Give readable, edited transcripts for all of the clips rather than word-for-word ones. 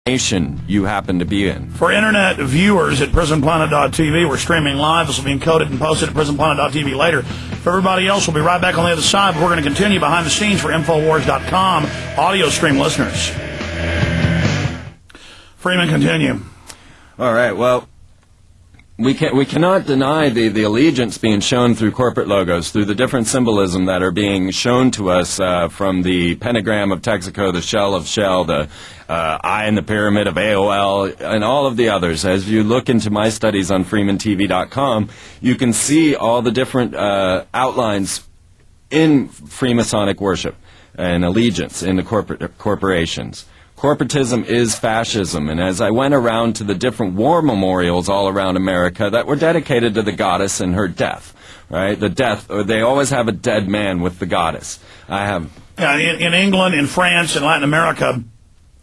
nation you happen to be in. For internet viewers at prisonplanet.tv, we're streaming live. This will be encoded and posted at prisonplanet.tv later. For everybody else, we'll be right back on the other side, but we're going to continue behind the scenes for Infowars.com audio stream listeners. Freeman, continue. All right, well, we cannot deny the allegiance being shown through corporate logos, through the different symbolism that are being shown to us from the pentagram of Texaco, the shell of Shell, the eye in the pyramid of AOL, and all of the others. As you look into my studies on FreemanTV.com, you can see all the different outlines in Freemasonic worship and allegiance in the corporations. Corporatism is fascism, and as I went around to the different war memorials all around America that were dedicated to the goddess and her death, right? The death, they always have a dead man with the goddess. In England, in France, in Latin America,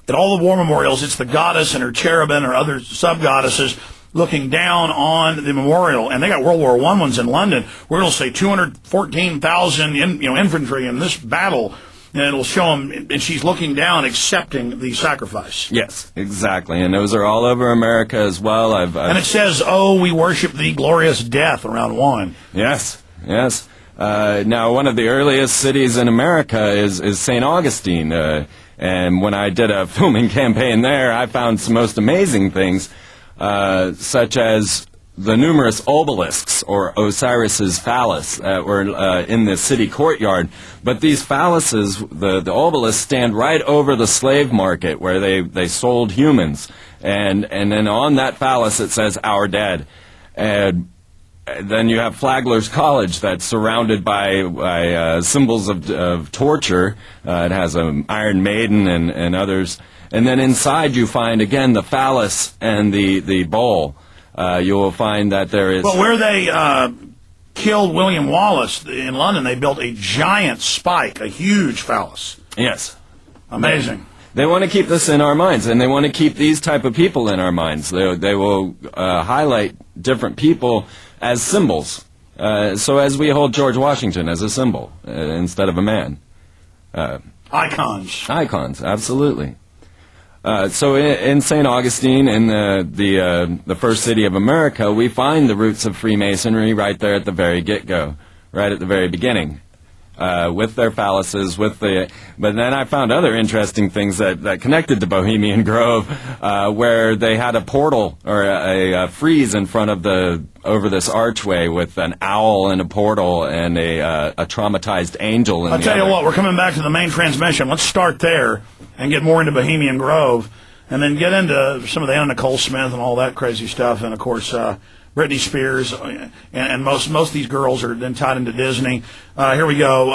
at all the war memorials, it's the goddess and her cherubim or other sub-goddesses looking down on the memorial. And they got World War I ones in London where it'll say 214,000 infantry in this battle. And it'll show them, and she's looking down, accepting the sacrifice. Yes, exactly. And those are all over America as well. And it says, "Oh, we worship thee, glorious death," around one. Yes, yes. Now, one of the earliest cities in America is St. Augustine. And when I did a filming campaign there, I found some most amazing things, such as the numerous obelisks, or Osiris's phallus, were in the city courtyard. But these phalluses, the obelisks, stand right over the slave market where they sold humans. And then on that phallus it says, "Our dead." And then you have Flagler's College that's surrounded by symbols of torture. It has an Iron Maiden and others. And then inside you find, again, the phallus and the bowl. You will find that there is... Well, where they killed William Wallace in London, they built a giant spike, a huge phallus. Yes. Amazing. They want to keep this in our minds, and they want to keep these type of people in our minds. They will highlight different people as symbols. So as we hold George Washington as a symbol instead of a man. Icons. Icons, absolutely. So in St. Augustine, in the first city of America, we find the roots of Freemasonry right there at the very get-go, right at the very beginning, with their phalluses, but then I found other interesting things that connected to Bohemian Grove, where they had a portal or a frieze in front of over this archway with an owl and a portal and a traumatized angel. I'll tell you what, we're coming back to the main transmission. Let's start there and get more into Bohemian Grove, and then get into some of the Nicole Smith and all that crazy stuff, and of course Britney Spears, and most of these girls are then tied into Disney. Here we go.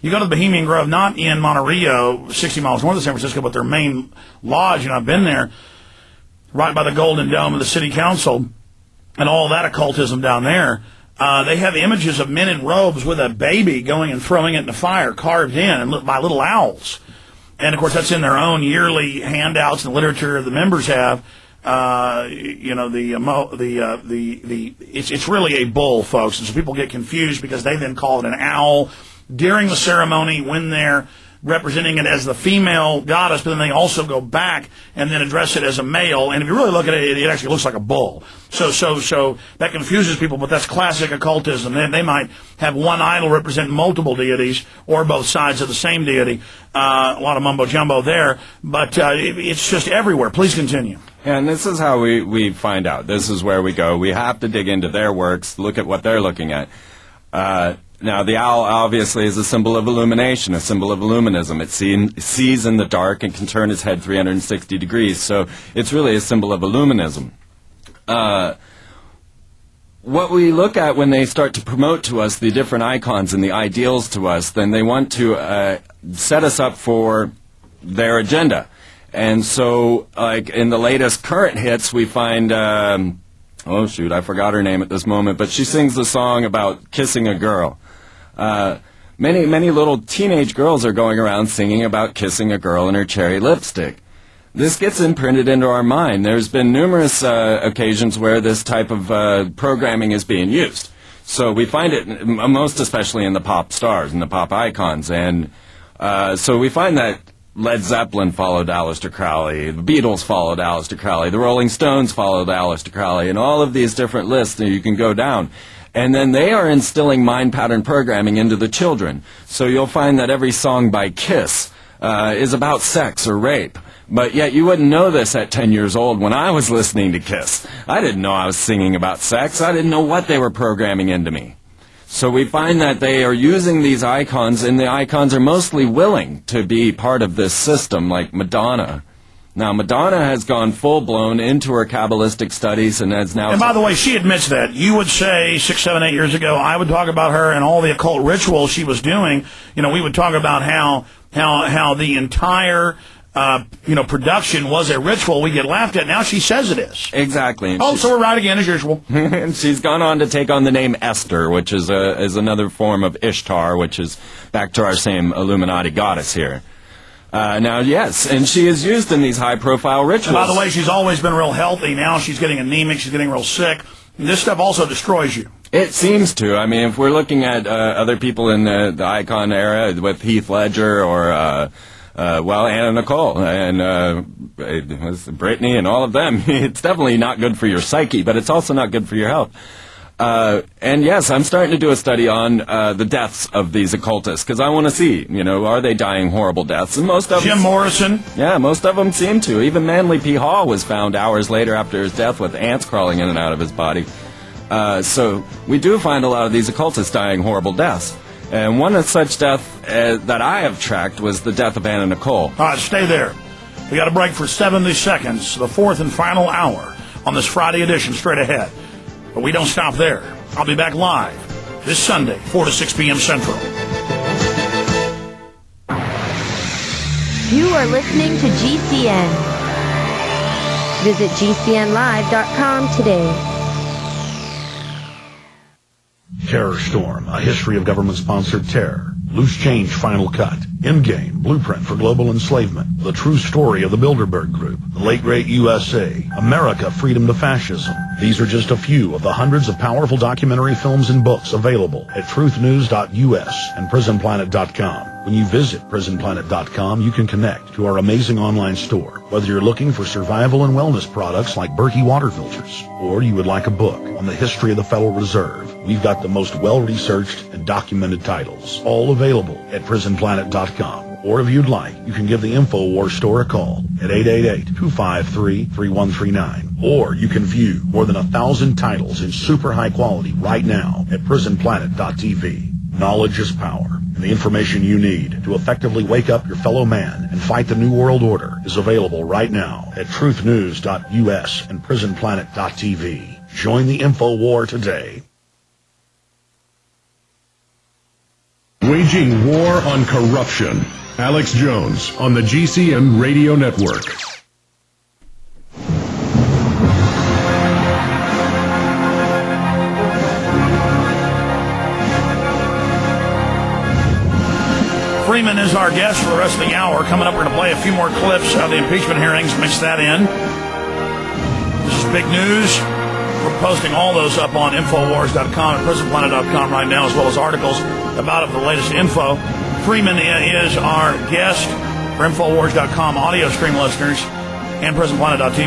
You go to the Bohemian Grove, not in Monterey, 60 miles north of San Francisco, but their main lodge, and I've been there, right by the Golden Dome of the City Council, and all that occultism down there. They have images of men in robes with a baby going and throwing it in the fire, carved in and by little owls. And of course, that's in their own yearly handouts and literature the members have. It's really a bull, folks, and so people get confused because they then call it an owl during the ceremony when they're representing it as the female goddess, but then they also go back and then address it as a male. And if you really look at it, it actually looks like a bull. So that confuses people, but that's classic occultism. They might have one idol represent multiple deities or both sides of the same deity. A lot of mumbo jumbo there, but it's just everywhere. Please continue. And this is how we find out. This is where we go. We have to dig into their works, look at what they're looking at. Now, the owl obviously is a symbol of illumination, a symbol of illuminism. It sees in the dark and can turn its head 360 degrees. So it's really a symbol of illuminism. What we look at when they start to promote to us the different icons and the ideals to us, then they want to set us up for their agenda. And so, like in the latest current hits, we find... oh, shoot, I forgot her name at this moment, but she sings the song about kissing a girl. Many little teenage girls are going around singing about kissing a girl in her cherry lipstick. This gets imprinted into our mind. There's been numerous occasions where this type of programming is being used. So we find it most especially in the pop stars and the pop icons. And so we find that Led Zeppelin followed Aleister Crowley, the Beatles followed Aleister Crowley, the Rolling Stones followed Aleister Crowley, and all of these different lists that you can go down. And then they are instilling mind pattern programming into the children. So you'll find that every song by Kiss is about sex or rape. But yet you wouldn't know this at 10 years old when I was listening to Kiss. I didn't know I was singing about sex. I didn't know what they were programming into me. So we find that they are using these icons, and the icons are mostly willing to be part of this system, like Madonna. Now, Madonna has gone full-blown into her Kabbalistic studies and has now... And by the way, she admits that. You would say 6, 7, 8 years ago, I would talk about her and all the occult rituals she was doing. You know, we would talk about how the entire... production was a ritual. We get laughed at. Now she says it is. Exactly. And so we're right again, as usual. And she's gone on to take on the name Esther, which is another form of Ishtar, which is back to our same Illuminati goddess here. Now, yes, and she is used in these high-profile rituals. And by the way, she's always been real healthy. Now she's getting anemic. She's getting real sick. And this stuff also destroys you. It seems to. I mean, if we're looking at other people in the icon era with Heath Ledger or... Anna Nicole and Brittany and all of them. It's definitely not good for your psyche, but it's also not good for your health. And yes, I'm starting to do a study on the deaths of these occultists because I want to see, are they dying horrible deaths? And most of Jim Morrison. Yeah, most of them seem to. Even Manly P. Hall was found hours later after his death with ants crawling in and out of his body. So we do find a lot of these occultists dying horrible deaths. And one such death that I have tracked was the death of Anna Nicole. All right, stay there. We got a break for 70 seconds, the fourth and final hour on this Friday edition, straight ahead. But we don't stop there. I'll be back live this Sunday, 4 to 6 p.m. Central. You are listening to GCN. Visit GCNlive.com today. Terror Storm, a history of government-sponsored terror. Loose Change Final Cut. Endgame, Blueprint for Global Enslavement. The True Story of the Bilderberg Group. The Late Great USA. America, Freedom to Fascism. These are just a few of the hundreds of powerful documentary films and books available at truthnews.us and prisonplanet.com. When you visit prisonplanet.com, you can connect to our amazing online store. Whether you're looking for survival and wellness products like Berkey water filters, or you would like a book on the history of the Federal Reserve, we've got the most well-researched and documented titles, all available at prisonplanet.com. Or if you'd like, you can give the InfoWars store a call at 888-253-3139. Or you can view more than 1,000 titles in super high quality right now at prisonplanet.tv. Knowledge is power, and the information you need to effectively wake up your fellow man and fight the New World Order is available right now at truthnews.us and prisonplanet.tv. Join the InfoWar today. Waging war on corruption. Alex Jones on the GCN Radio Network. Freeman is our guest for the rest of the hour. Coming up, we're going to play a few more clips of the impeachment hearings, mix that in. This is big news. We're posting all those up on Infowars.com and PrisonPlanet.com right now, as well as articles about it, the latest info. Freeman is our guest for Infowars.com audio stream listeners and PrisonPlanet.tv.